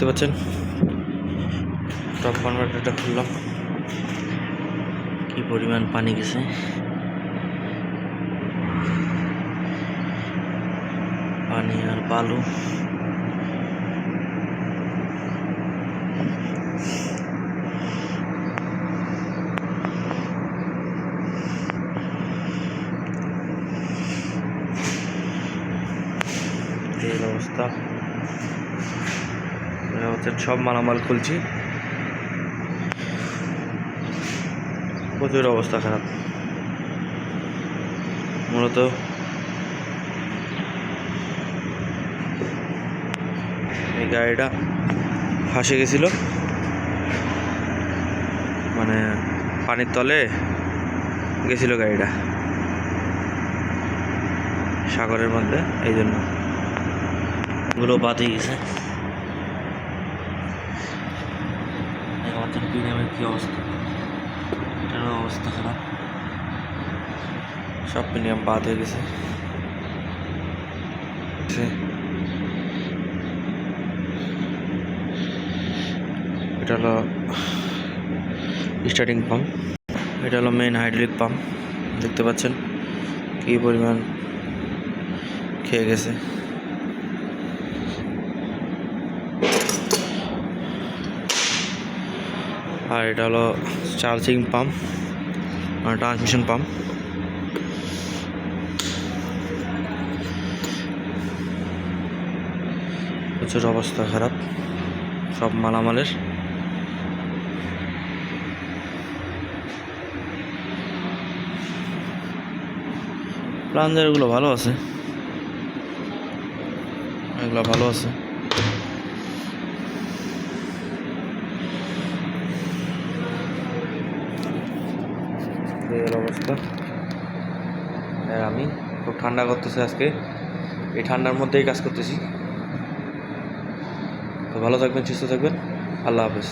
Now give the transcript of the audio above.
দেখতে পাচ্ছেন টপ কনভার্টারটা খুললাম, কি পরিমাণ পানি গেছে। পানি আর বালু, এই অবস্থা। সব মালামাল খুলছি, প্রচুর অবস্থা খারাপ। মূলত এই গাড়িটা ফাঁসে গেছিল, মানে পানির তলে গেছিল গাড়িটা সাগরের মধ্যে, এই জন্য গুলো বাদ হয়ে গেছে। প্রিমিয়ামের কি অবস্থা, এটারও অবস্থা খারাপ, সব প্রিমিয়াম বাদ হয়ে গেছে। এটা হলো স্টার্টিং পাম্প, এটা হলো মেইন হাইড্রোলিক পাম্প। দেখতে পাচ্ছেন কি পরিমাণ খেয়ে গেছে। আর এটা হলো চার্জিং পাম্প আর ট্রান্সমিশন পাম্প। প্রচুর অবস্থা খারাপ সব মালামালের। প্লাঞ্জারগুলো ভালো আছে, এগুলো ভালো আছে। এই অবস্থা। আর আমি খুব ঠান্ডা করতেছে আজকে, এই ঠান্ডার মধ্যেই কাজ করতেছি। তো ভালো থাকবেন, সুস্থ থাকবেন, আল্লাহ হাফেজ।